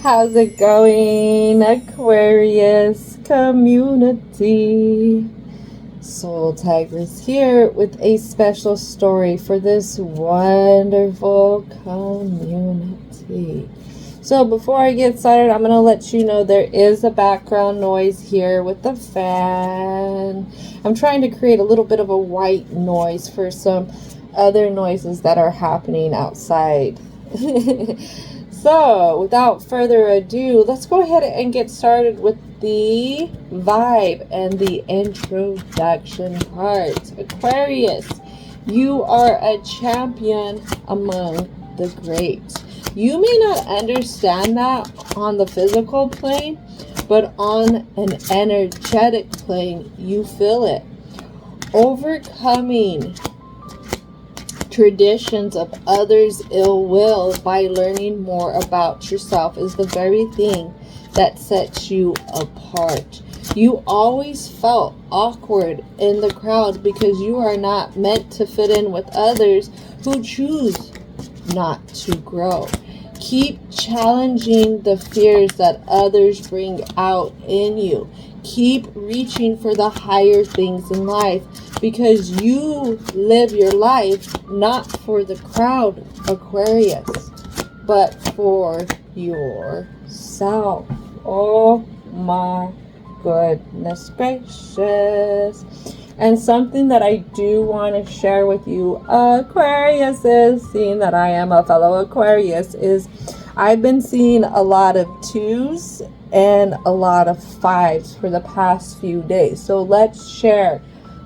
How's it going, Aquarius community? Soul Tigress here with a special story for this wonderful community. So before I get started, I'm going to let you know there is a background noise here with the fan. I'm trying to create a little bit of a white noise for some other noises that are happening outside. So, without further ado, let's go ahead and get started with the vibe and the introduction part. Aquarius, you are a champion among the greats. You may not understand that on the physical plane, but on an energetic plane, you feel it. Overcoming traditions of others' ill will by learning more about yourself is the very thing that sets you apart. You always felt awkward in the crowd because you are not meant to fit in with others who choose not to grow. Keep challenging the fears that others bring out in you. Keep reaching for the higher things in life, because you live your life not for the crowd, Aquarius, but for yourself. Oh my goodness gracious. And something that I do want to share with you, Aquarius, is seeing that I am a fellow Aquarius, is I've been seeing a lot of 2s and a lot of 5s for the past few days. So let's share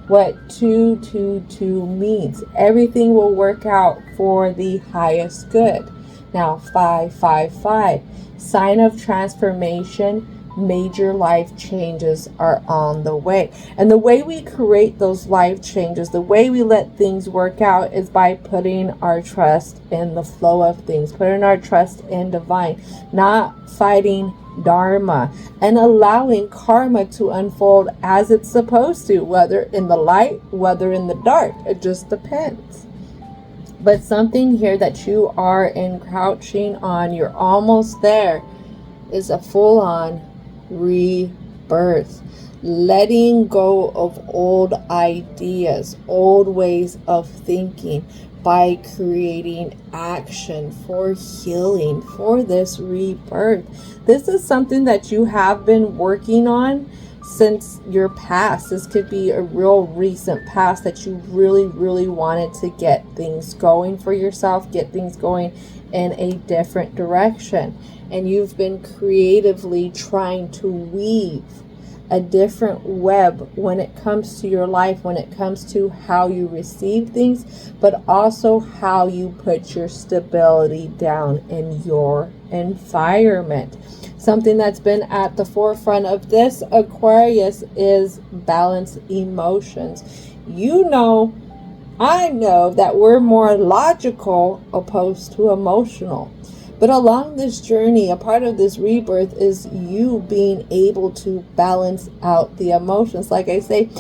what 222 means. Everything will work out for the highest good. Now 555, sign of transformation. Major life changes are on the way. And the way we create those life changes, the way we let things work out, is by putting our trust in the flow of things, putting our trust in divine, not fighting dharma, and allowing karma to unfold as it's supposed to, whether in the light, whether in the dark. It just depends. But something here that you are encroaching on, you're almost there, is a full-on rebirth. Letting go of old ideas, old ways of thinking, by creating action for healing, for this rebirth. This is something that you have been working on since your past. This could be a real recent past that you really wanted to get things going for yourself, get things going in a different direction. And you've been creatively trying to weave a different web when it comes to your life, when it comes to how you receive things, but also how you put your stability down in your environment. Something that's been at the forefront of this, Aquarius, is balance emotions. You know, I know that we're more logical opposed to emotional. But along this journey, a part of this rebirth is you being able to balance out the emotions. Like I say,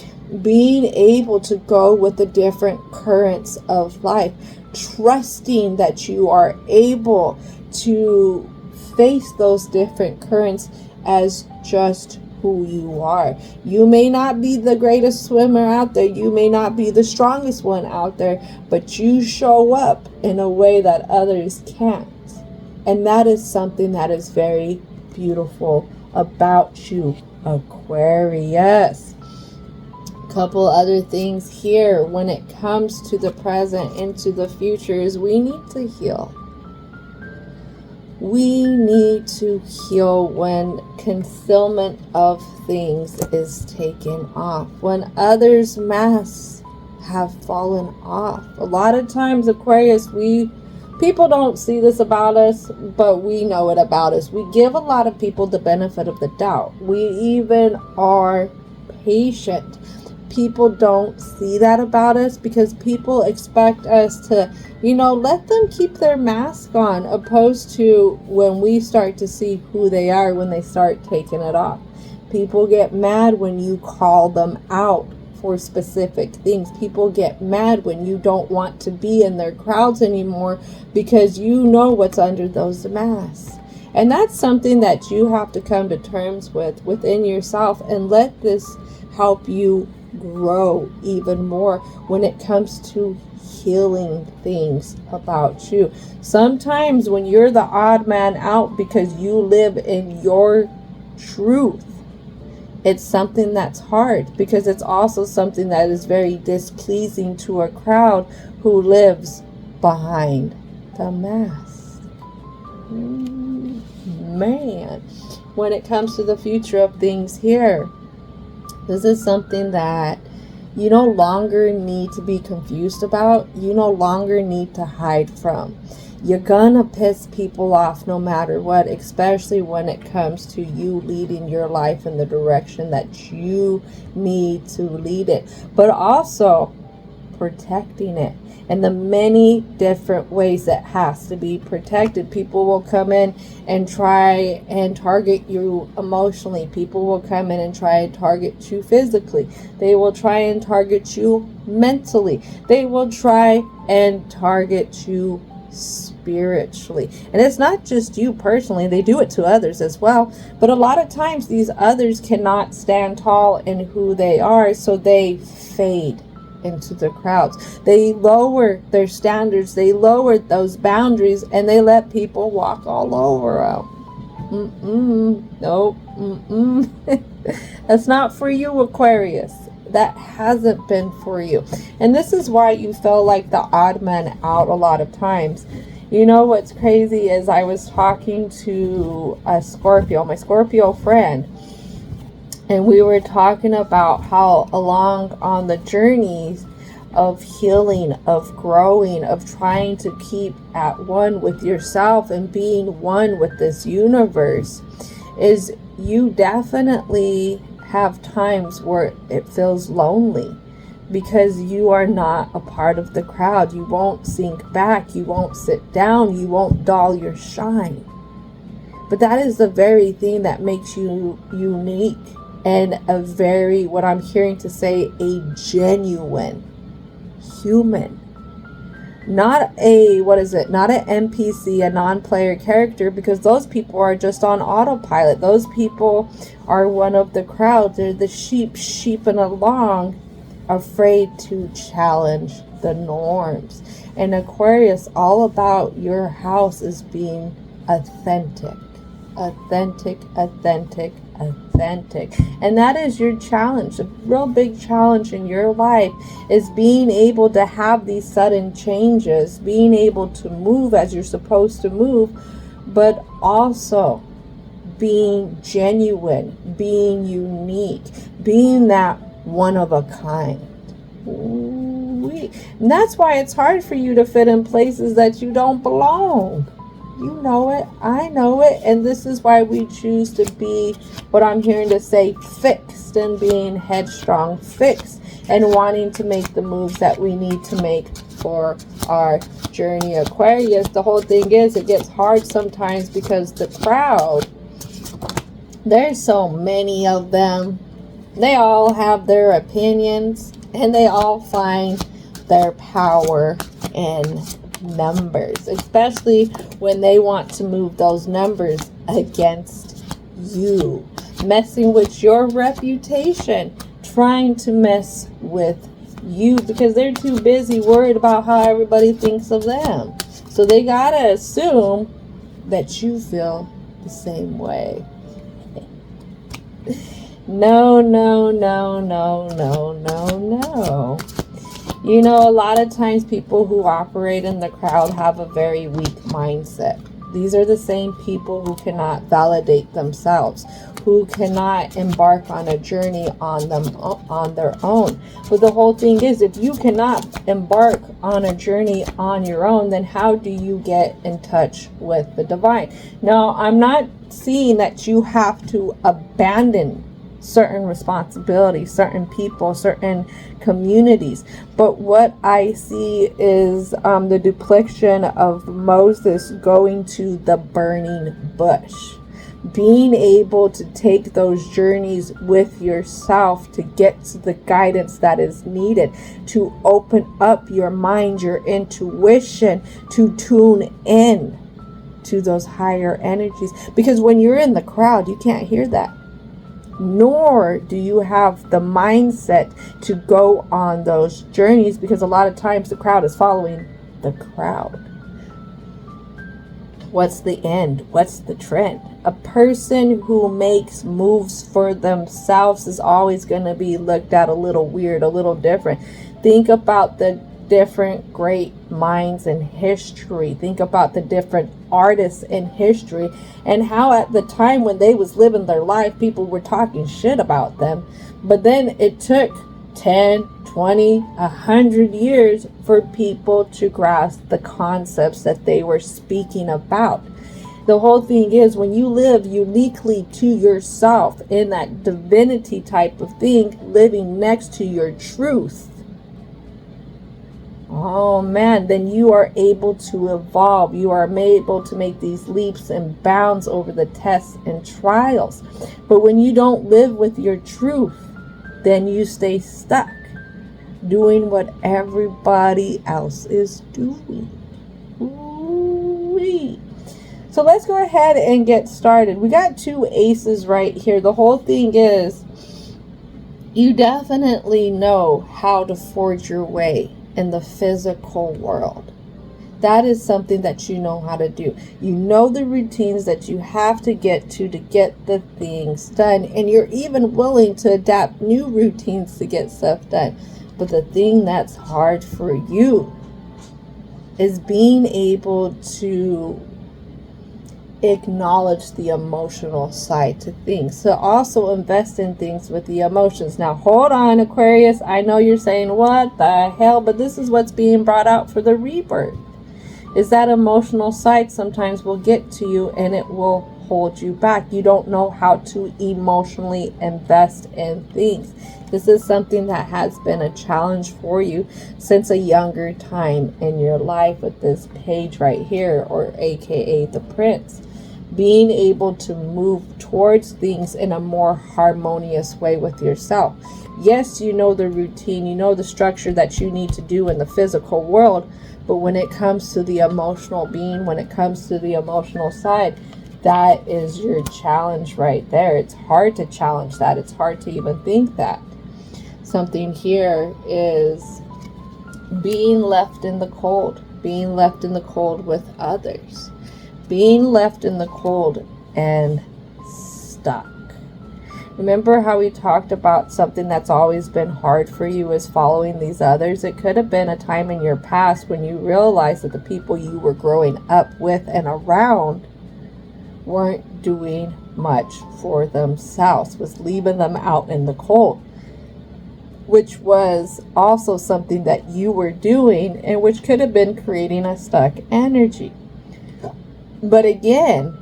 being able to go with the different currents of life, trusting that you are able to face those different currents as just who you are. You may not be the greatest swimmer out there, you may not be the strongest one out there, but you show up in a way that others can't. And that is something that is very beautiful about you, Aquarius. Couple other things here when it comes to the present into the future is we need to heal. We need to heal when concealment of things is taken off, when others' masks have fallen off. A lot of times, Aquarius, people don't see this about us, but we know it about us. We give a lot of people the benefit of the doubt. We even are patient. People don't see that about us because people expect us to, let them keep their mask on, opposed to when we start to see who they are when they start taking it off. People get mad when you call them out for specific things. People get mad when you don't want to be in their crowds anymore because you know what's under those masks. And that's something that you have to come to terms with within yourself, and let this help you grow even more when it comes to healing things about you. Sometimes when you're the odd man out because you live in your truth, it's something that's hard, because it's also something that is very displeasing to a crowd who lives behind the mask. Man, when it comes to the future of things here, this is something that you no longer need to be confused about. You no longer need to hide from. You're gonna piss people off no matter what, especially when it comes to you leading your life in the direction that you need to lead it, but also protecting it in the many different ways that has to be protected. People will come in and try and target you emotionally. People will come in and try and target you physically. They will try and target you mentally. They will try and target you spiritually. And it's not just you personally, they do it to others as well. But a lot of times these others cannot stand tall in who they are, so they fade into the crowds. They lower their standards, they lower those boundaries, and they let people walk all over them. Nope. That's not for you, Aquarius. That hasn't been for you. And this is why you feel like the odd man out a lot of times. You know what's crazy is I was talking to a Scorpio, my Scorpio friend, and we were talking about how along on the journeys of healing, of growing, of trying to keep at one with yourself and being one with this universe, is you definitely have times where it feels lonely because you are not a part of the crowd. You won't sink back, you won't sit down, you won't dull your shine. But that is the very thing that makes you unique, and a very, what I'm hearing to say, a genuine human. Not a, not an NPC, a non-player character, because those people are just on autopilot. Those people are one of the crowd. They're the sheeping along, afraid to challenge the norms. And Aquarius, all about your house is being authentic. Authentic. And that is your challenge. A real big challenge in your life is being able to have these sudden changes, being able to move as you're supposed to move, but also being genuine, being unique, being that one of a kind. And that's why it's hard for you to fit in places that you don't belong. You know it, I know it, and this is why we choose to be, what I'm hearing to say, fixed, and being headstrong, fixed, and wanting to make the moves that we need to make for our journey. Aquarius, the whole thing is, it gets hard sometimes because the crowd, there's so many of them. They all have their opinions, and they all find their power in numbers, especially when they want to move those numbers against you, messing with your reputation, trying to mess with you, because they're too busy worried about how everybody thinks of them. So they gotta assume that you feel the same way. No. You know, a lot of times people who operate in the crowd have a very weak mindset. These are the same people who cannot validate themselves, who cannot embark on a journey on their own. But the whole thing is, if you cannot embark on a journey on your own, then how do you get in touch with the divine? Now, I'm not seeing that you have to abandon certain responsibilities, certain people, certain communities. But what I see is the depiction of Moses going to the burning bush. Being able to take those journeys with yourself to get to the guidance that is needed, to open up your mind, your intuition, to tune in to those higher energies. Because when you're in the crowd, you can't hear that. Nor do you have the mindset to go on those journeys, because a lot of times the crowd is following the crowd. What's the end? What's the trend? A person who makes moves for themselves is always going to be looked at a little weird, a little different. Think about the different great minds in history. Think about the different artists in history, and how at the time when they was living their life, people were talking shit about them. But then it took 10, 20, 100 years for people to grasp the concepts that they were speaking about. The whole thing is, when you live uniquely to yourself in that divinity type of thing, living next to your truth, oh man, then you are able to evolve. You are able to make these leaps and bounds over the tests and trials. But when you don't live with your truth, then you stay stuck doing what everybody else is doing. Ooh-wee. So let's go ahead and get started. We got 2 aces right here. The whole thing is, you definitely know how to forge your way in the physical world. That is something that you know how to do. You know the routines that you have to get the things done. And you're even willing to adapt new routines to get stuff done. But the thing that's hard for you is being able to acknowledge the emotional side to things. So also invest in things with the emotions. Now hold on, Aquarius. I know you're saying, what the hell? But this is what's being brought out for the rebirth. Is that emotional side sometimes will get to you and it will hold you back. You don't know how to emotionally invest in things. This is something that has been a challenge for you since a younger time in your life with this page right here, or aka the Prince. Being able to move towards things in a more harmonious way with yourself. Yes, you know the routine, you know the structure that you need to do in the physical world, but when it comes to the emotional being, when it comes to the emotional side, that is your challenge right there. It's hard to challenge that. It's hard to even think that. Something here is being left in the cold, being left in the cold with others, being left in the cold and stuck. Remember how we talked about something that's always been hard for you is following these others? It could have been a time in your past when you realized that the people you were growing up with and around weren't doing much for themselves, was leaving them out in the cold, which was also something that you were doing and which could have been creating a stuck energy. But again,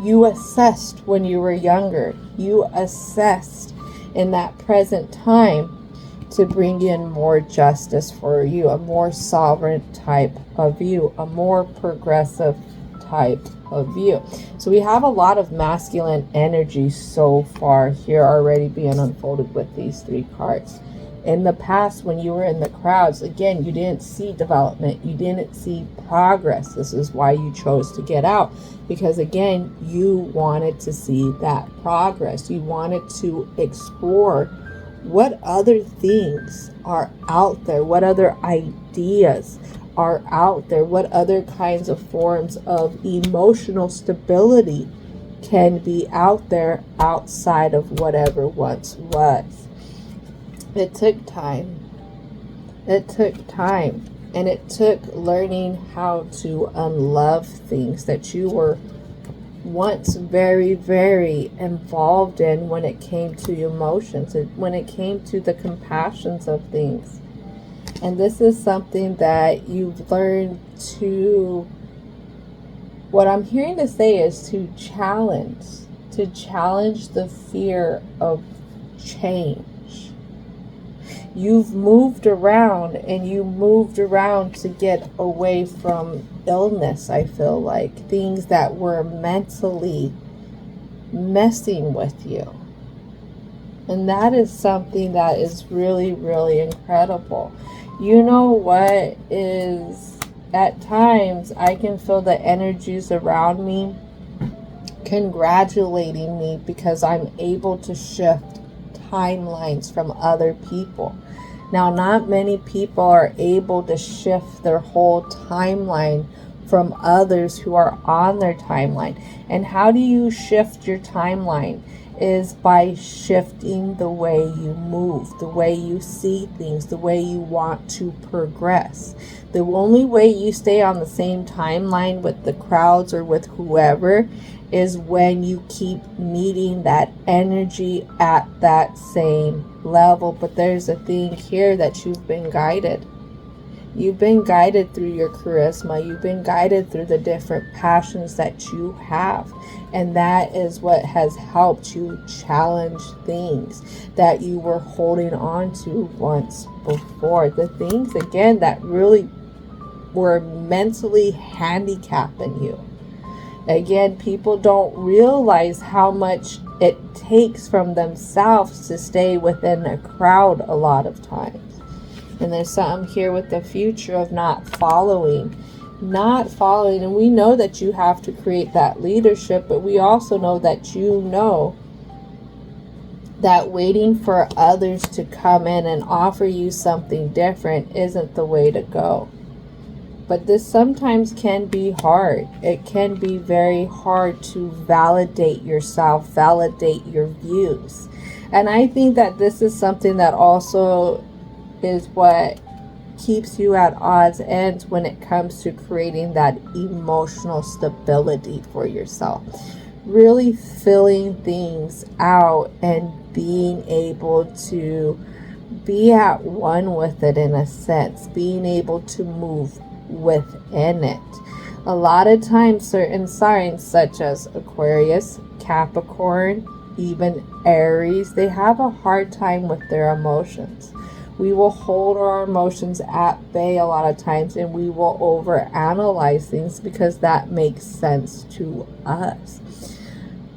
you assessed when you were younger. You assessed in that present time to bring in more justice for you, a more sovereign type of you, a more progressive type of you. So we have a lot of masculine energy so far here already being unfolded with these 3 cards. In the past, when you were in the crowds, again, you didn't see development. You didn't see progress. This is why you chose to get out. Because again, you wanted to see that progress. You wanted to explore what other things are out there. What other ideas are out there. What other kinds of forms of emotional stability can be out there outside of whatever once was. It took time. It took time. And it took learning how to unlove things that you were once very, very involved in when it came to emotions, and when it came to the compassions of things. And this is something that you've learned to, what I'm hearing to say is to challenge the fear of change. You've moved around, and you moved around to get away from illness, I feel like. Things that were mentally messing with you. And that is something that is really, really incredible. You know what is at times I can feel the energies around me congratulating me because I'm able to shift timelines from other people. Now, not many people are able to shift their whole timeline from others who are on their timeline. And how do you shift your timeline? Is by shifting the way you move, the way you see things, the way you want to progress. The only way you stay on the same timeline with the crowds or with whoever is when you keep meeting that energy at that same level. But there's a thing here that you've been guided. You've been guided through your charisma. You've been guided through the different passions that you have. And that is what has helped you challenge things that you were holding on to once before. The things, again, that really were mentally handicapping you. Again, people don't realize how much it takes from themselves to stay within a crowd a lot of times. And there's something here with the future of not following. And we know that you have to create that leadership, but we also know that waiting for others to come in and offer you something different isn't the way to go. But this sometimes can be hard. It can be very hard to validate yourself, validate your views. And I think that this is something that also is what keeps you at odds ends when it comes to creating that emotional stability for yourself. Really filling things out and being able to be at one with it in a sense. Being able to move within it. A lot of times certain signs such as Aquarius, Capricorn, even Aries, they have a hard time with their emotions. We will hold our emotions at bay a lot of times, and we will overanalyze things because that makes sense to us.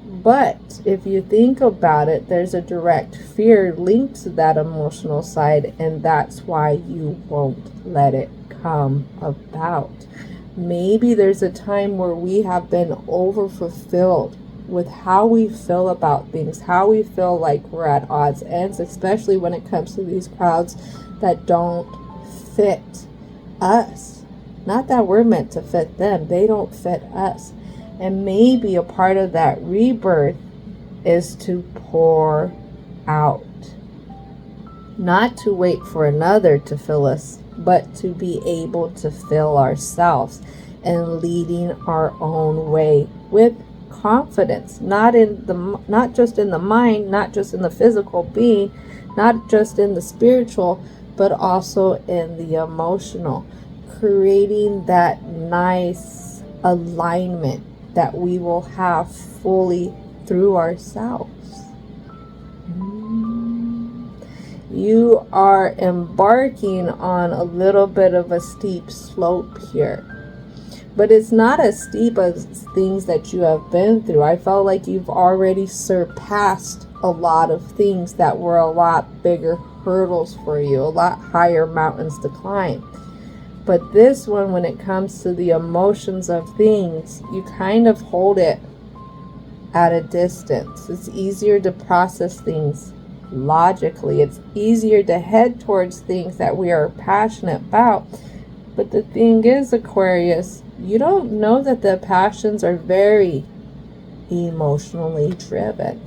But if you think about it, there's a direct fear linked to that emotional side, and that's why you won't let it come about. Maybe there's a time where we have been overfulfilled with how we feel about things, how we feel like we're at odds ends, especially when it comes to these crowds that don't fit us. Not that we're meant to fit them, they don't fit us. And maybe a part of that rebirth is to pour out. Not to wait for another to fill us, but to be able to fill ourselves and leading our own way with confidence, not just in the mind, not just in the physical being, not just in the spiritual, but also in the emotional, creating that nice alignment that we will have fully through ourselves. You are embarking on a little bit of a steep slope here. But it's not as steep as things that you have been through. I felt like you've already surpassed a lot of things that were a lot bigger hurdles for you, a lot higher mountains to climb. But this one, when it comes to the emotions of things, you kind of hold it at a distance. It's easier to process things logically. It's easier to head towards things that we are passionate about. But the thing is, Aquarius, you don't know that the passions are very emotionally driven.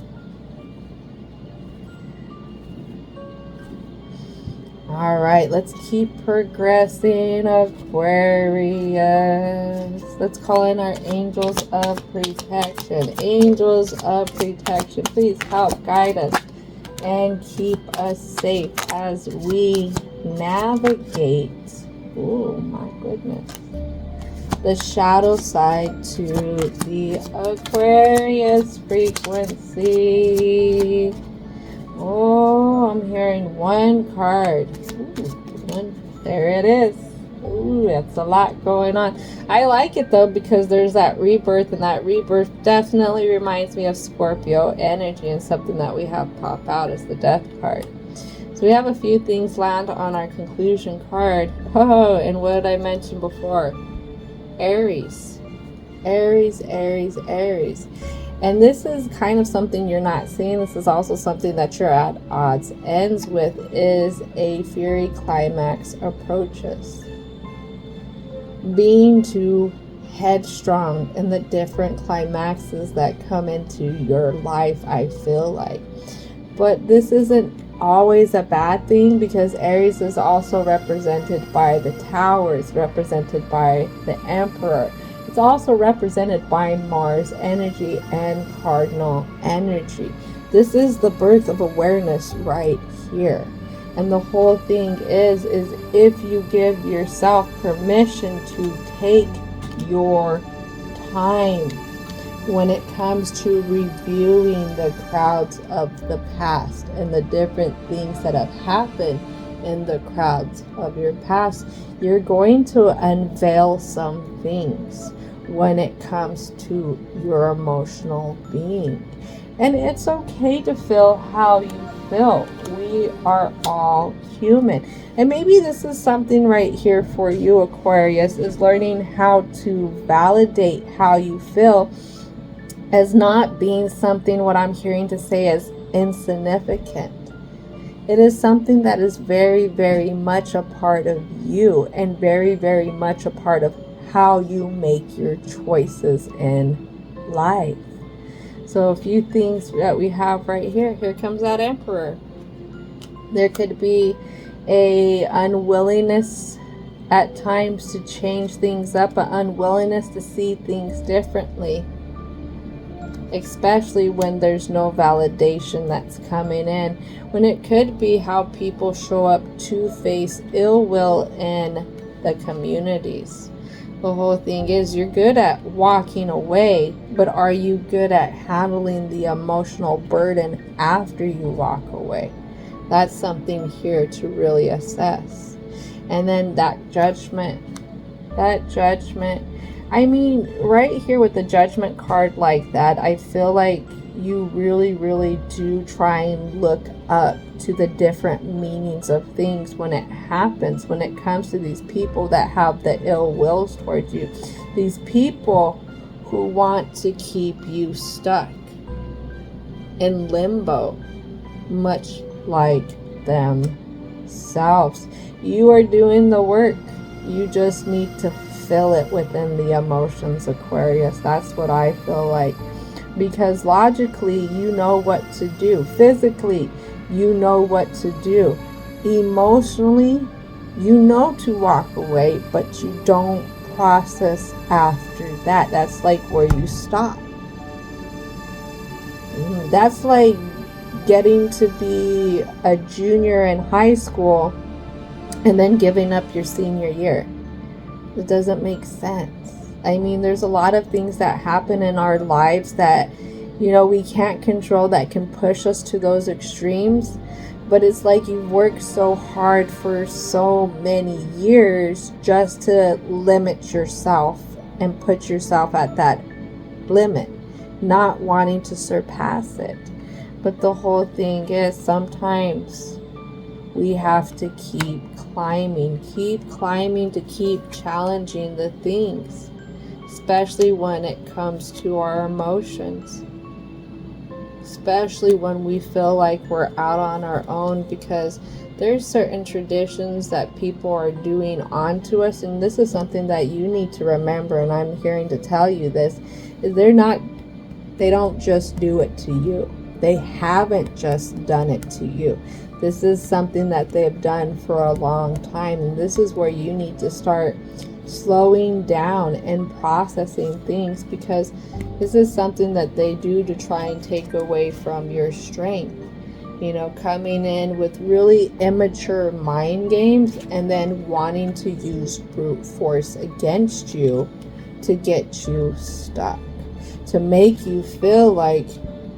All right, let's keep progressing, Aquarius. Let's call in our angels of protection. Angels of protection, please help guide us and keep us safe as we navigate. Oh my goodness. The shadow side to the Aquarius frequency. Oh, I'm hearing one card. Ooh, there it is. Ooh, that's a lot going on. I like it though because there's that rebirth, and that rebirth definitely reminds me of Scorpio energy, and something that we have pop out is the death card. So we have a few things land on our conclusion card. Oh, and what I mentioned before, Aries. Aries, Aries, Aries. And this is kind of something you're not seeing. This is also something that you're at odds ends with, is a Fury climax approaches. Being too headstrong in the different climaxes that come into your life, I feel like. But this isn't always a bad thing, because Aries is also represented by the Tower, it's represented by the Emperor, it's also represented by Mars energy and cardinal energy. This is the birth of awareness right here. And the whole thing is if you give yourself permission to take your time when it comes to reviewing the crowds of the past and the different things that have happened in the crowds of your past, you're going to unveil some things when it comes to your emotional being. And it's okay to feel how you feel. We are all human. And maybe this is something right here for you, Aquarius, is learning how to validate how you feel as not being something, what I'm hearing to say, as insignificant. It is something that is very, very much a part of you, and very, very much a part of how you make your choices in life. So a few things that we have right here. Here comes that Emperor. There could be a unwillingness at times to change things up, an unwillingness to see things differently, especially when there's no validation that's coming in. When it could be how people show up two-faced, ill will in the communities. The whole thing is, you're good at walking away, but are you good at handling the emotional burden after you walk away? That's something here to really assess. And then that judgment. I mean, right here with the Judgment card like that, I feel like you really, really do try and look up to the different meanings of things when it happens, when it comes to these people that have the ill wills towards you. These people who want to keep you stuck in limbo, much like themselves. You are doing the work. You just need to feel it within the emotions, Aquarius. That's what I feel like. Because logically, you know what to do. Physically, you know what to do. Emotionally, you know to walk away, but you don't process after that. That's like where you stop. That's like getting to be a junior in high school and then giving up your senior year. It doesn't make sense. I mean, there's a lot of things that happen in our lives that, you know, we can't control, that can push us to those extremes. But it's like you've worked so hard for so many years just to limit yourself and put yourself at that limit, not wanting to surpass it. But the whole thing is, sometimes we have to keep climbing to keep challenging the things, especially when it comes to our emotions, especially when we feel like we're out on our own, because there's certain traditions that people are doing onto us. And this is something that you need to remember, and I'm hearing to tell you this, is they don't just do it to you. They haven't just done it to you. This is something that they've done for a long time. And this is where you need to start slowing down and processing things, because this is something that they do to try and take away from your strength. You know, coming in with really immature mind games and then wanting to use brute force against you to get you stuck, to make you feel like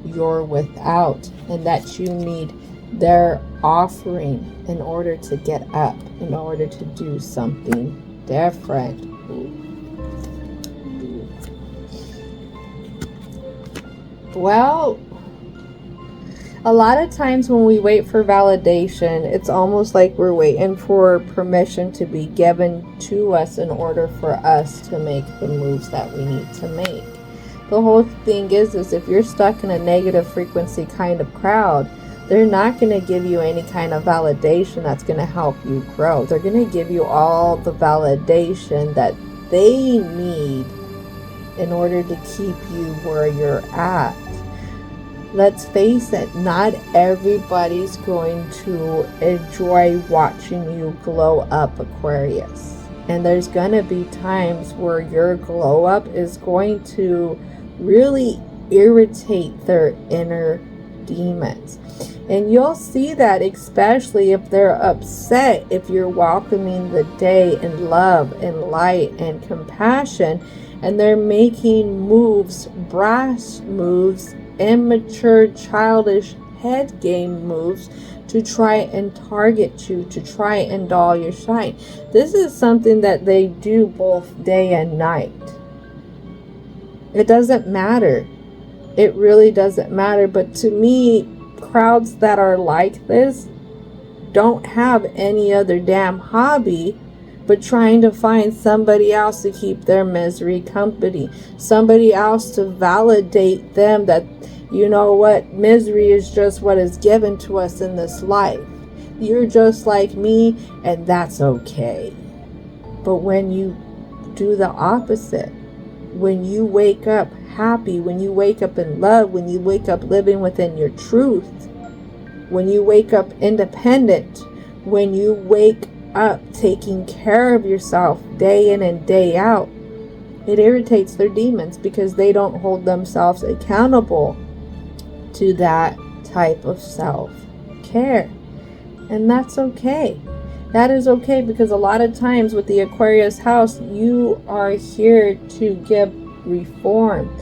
you're without and that you need their offering in order to get up, in order to do something different. Well, A lot of times when we wait for validation, it's almost like we're waiting for permission to be given to us in order for us to make the moves that we need to make. The whole thing is if you're stuck in a negative frequency kind of crowd, they're not going to give you any kind of validation that's going to help you grow. They're going to give you all the validation that they need in order to keep you where you're at. Let's face it, not everybody's going to enjoy watching you glow up, Aquarius. And there's going to be times where your glow up is going to really irritate their inner demons. And you'll see that especially if they're upset, if you're welcoming the day in love and light and compassion, and they're making moves, brash moves, immature, childish head game moves to try and target you, to try and dull your shine. This is something that they do both day and night. It doesn't matter. It really doesn't matter. But to me, crowds that are like this don't have any other damn hobby but trying to find somebody else to keep their misery company, somebody else to validate them that, you know what, misery is just what is given to us in this life. You're just like me, and that's okay. But when you do the opposite, when you wake up happy, when you wake up in love, when you wake up living within your truth, when you wake up independent, when you wake up taking care of yourself day in and day out, it irritates their demons because they don't hold themselves accountable to that type of self-care. And that's okay. That is okay, because a lot of times with the Aquarius house, you are here to give reform,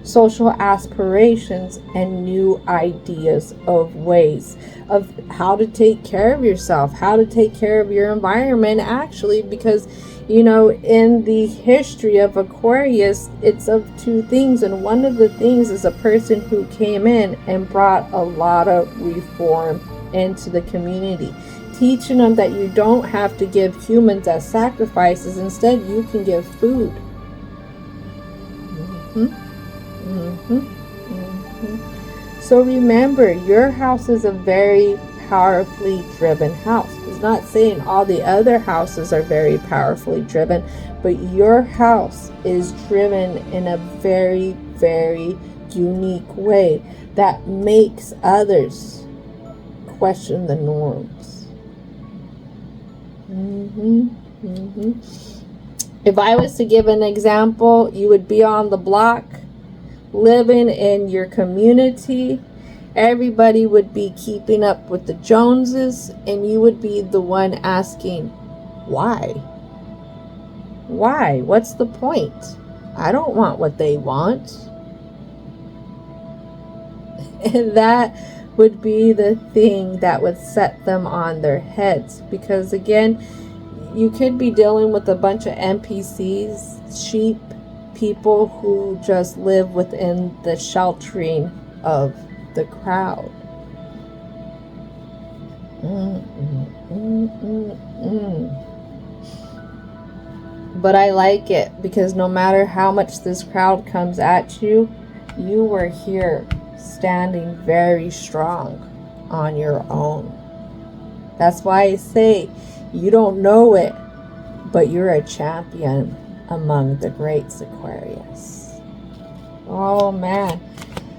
social aspirations, and new ideas of ways of how to take care of yourself, how to take care of your environment, actually, because, you know, in the history of Aquarius, it's of two things. And one of the things is a person who came in and brought a lot of reform into the community, teaching them that you don't have to give humans as sacrifices. Instead, you can give food. So remember, your house is a very powerfully driven house. It's not saying all the other houses are very powerfully driven, but your house is driven in a very, very unique way that makes others question the norms. If I was to give an example, you would be on the block, living in your community. Everybody would be keeping up with the Joneses, and you would be the one asking, why? Why? What's the point? I don't want what they want. And that would be the thing that would set them on their heads, because again, you could be dealing with a bunch of NPCs, sheep, people who just live within the sheltering of the crowd. But I like it, because no matter how much this crowd comes at you, you were here standing very strong on your own. That's why I say you don't know it, but you're a champion among the greats, Aquarius. Oh man,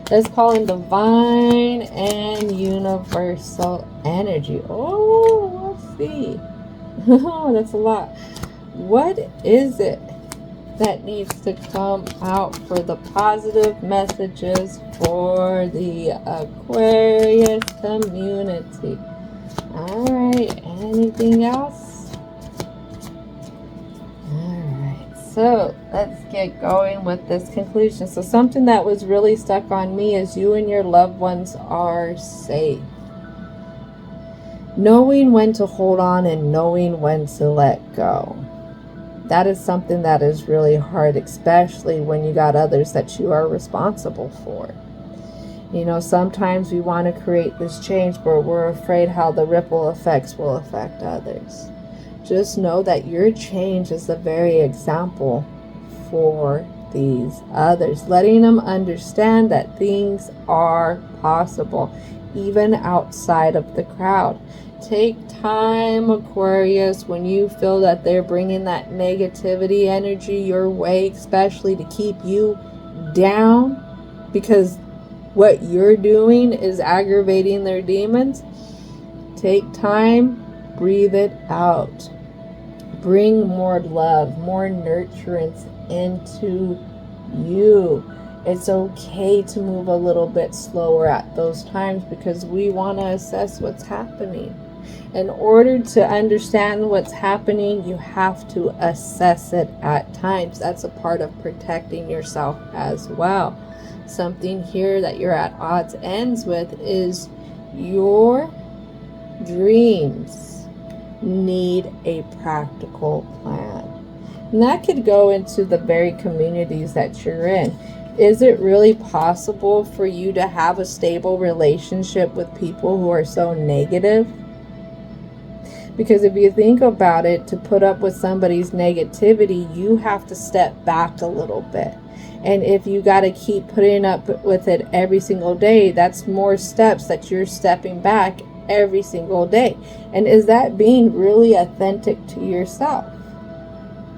let's call in divine and universal energy. Oh, let's see. Oh, that's a lot. What is it that needs to come out for the positive messages for the Aquarius community? All right, anything else? So let's get going with this conclusion. So something that was really stuck on me is you and your loved ones are safe. Knowing when to hold on and knowing when to let go. That is something that is really hard, especially when you got others that you are responsible for. You know, sometimes we want to create this change, but we're afraid how the ripple effects will affect others. Just know that your change is the very example for these others, letting them understand that things are possible, even outside of the crowd. Take time, Aquarius, when you feel that they're bringing that negativity energy your way, especially to keep you down, because what you're doing is aggravating their demons. Take time, breathe it out. Bring more love, more nurturance into you. It's okay to move a little bit slower at those times because we want to assess what's happening. In order to understand what's happening, you have to assess it at times. That's a part of protecting yourself as well. Something here that you're at odds ends with is your dreams need a practical plan. And that could go into the very communities that you're in. Is it really possible for you to have a stable relationship with people who are so negative? Because if you think about it, to put up with somebody's negativity, you have to step back a little bit. And if you got to keep putting up with it every single day, that's more steps that you're stepping back every single day. And is that being really authentic to yourself?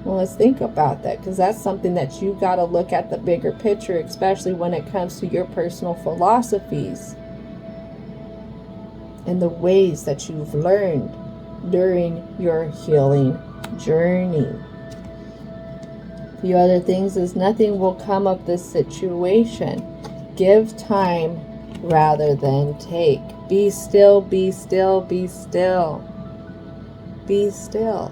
Well, let's think about that, because that's something that you got to look at the bigger picture, especially when it comes to your personal philosophies and the ways that you've learned during your healing journey. A few other things is nothing will come of this situation. Give time rather than take. Be still, be still, be still. Be still.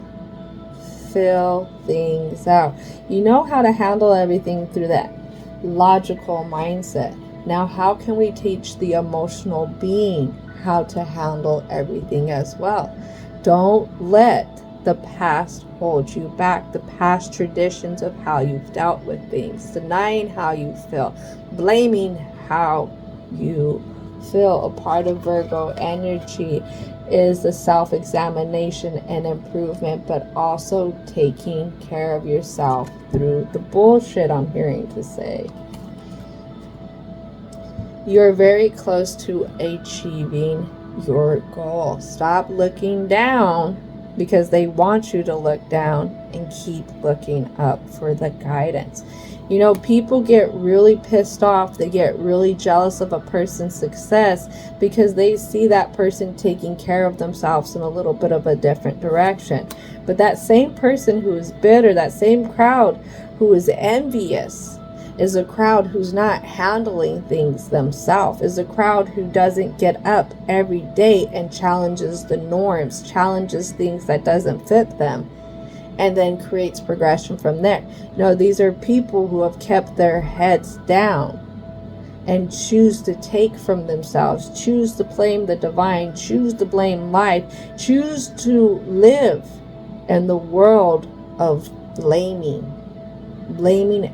Fill things out. You know how to handle everything through that logical mindset. Now, how can we teach the emotional being how to handle everything as well? Don't let the past hold you back. The past traditions of how you've dealt with things. Denying how you feel. Blaming how you feel. A part of Virgo energy is the self-examination and improvement, but also taking care of yourself through the bullshit I'm hearing to say. You're very close to achieving your goal. Stop looking down because they want you to look down, and keep looking up for the guidance. You know, people get really pissed off. They get really jealous of a person's success because they see that person taking care of themselves in a little bit of a different direction. But that same person who is bitter, that same crowd who is envious, is a crowd who's not handling things themselves, is a crowd who doesn't get up every day and challenges the norms, challenges things that doesn't fit them, and then creates progression from there. No, these are people who have kept their heads down and choose to take from themselves, choose to blame the divine, choose to blame life, choose to live in the world of blaming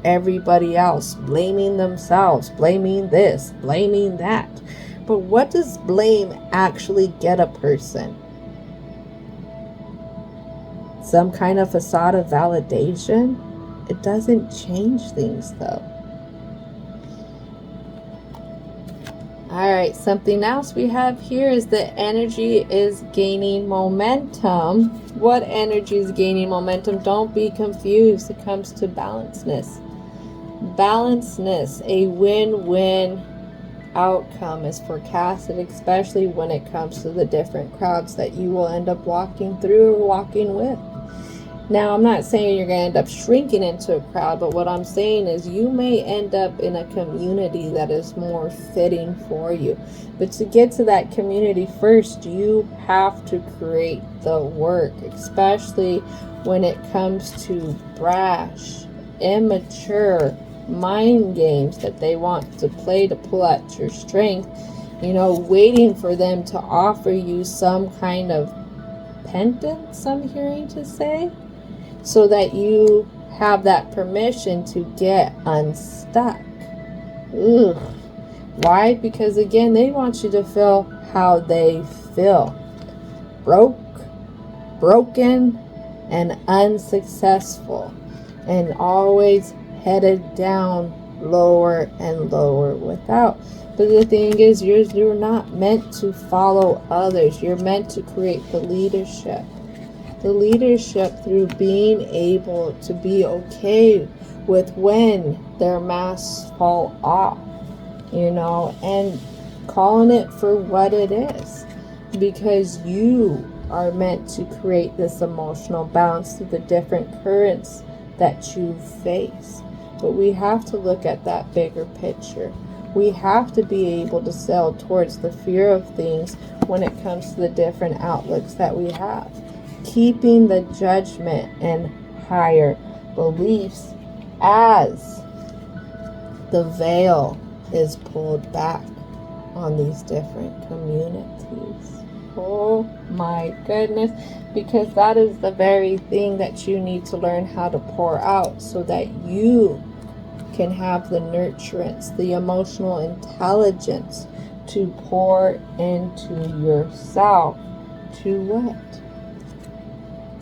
everybody else, blaming themselves, blaming this, blaming that. But what does blame actually get a person? Some kind of facade of validation? It doesn't change things though. Alright, something else we have here is the energy is gaining momentum. What energy is gaining momentum? Don't be confused. It comes to balancedness. Balancedness, a win-win outcome is forecasted, especially when it comes to the different crowds that you will end up walking through or walking with. Now, I'm not saying you're going to end up shrinking into a crowd, but what I'm saying is you may end up in a community that is more fitting for you. But to get to that community first, you have to create the work, especially when it comes to brash, immature mind games that they want to play to pull out your strength. You know, waiting for them to offer you some kind of penance, I'm hearing to say, so that you have that permission to get unstuck. Ugh. Why? Because again, they want you to feel how they feel. Broken, and unsuccessful. And always headed down lower and lower without. But the thing is, you're not meant to follow others. You're meant to create the leadership. The leadership through being able to be okay with when their masks fall off, and calling it for what it is. Because you are meant to create this emotional balance through the different currents that you face. But we have to look at that bigger picture. We have to be able to sail towards the fear of things when it comes to the different outlooks that we have. Keeping the judgment and higher beliefs as the veil is pulled back on these different communities. Oh my goodness, because that is the very thing that you need to learn how to pour out so that you can have the nurturance, the emotional intelligence to pour into yourself. To what?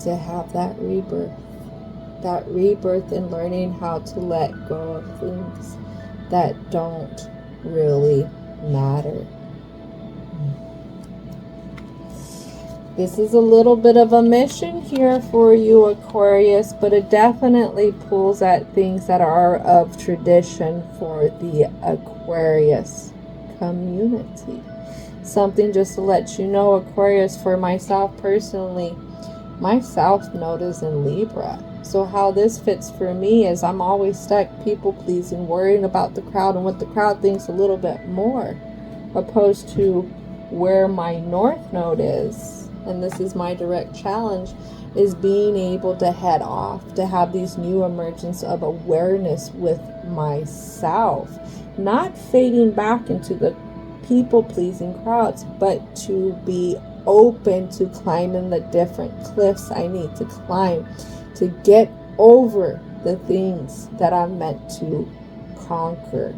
To have that rebirth. That rebirth in learning how to let go of things that don't really matter. This is a little bit of a mission here for you, Aquarius, but it definitely pulls at things that are of tradition for the Aquarius community. Something just to let you know, Aquarius, for myself personally, my South Node is in Libra. So how this fits for me is I'm always stuck people pleasing, worrying about the crowd and what the crowd thinks a little bit more, opposed to where my North Node is. And this is my direct challenge, is being able to head off, to have these new emergence of awareness with myself, not fading back into the people-pleasing crowds, but to be open to climbing the different cliffs I need to climb to get over the things that I'm meant to conquer.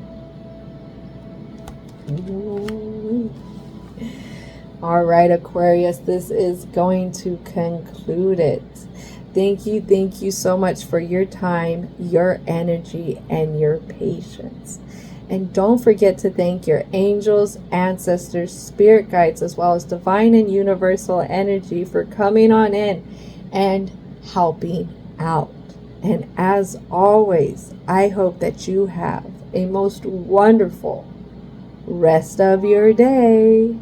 All right, Aquarius, this is going to conclude it. Thank you so much for your time, your energy, and your patience. And don't forget to thank your angels, ancestors, spirit guides, as well as divine and universal energy for coming on in and helping out. And as always, I hope that you have a most wonderful rest of your day.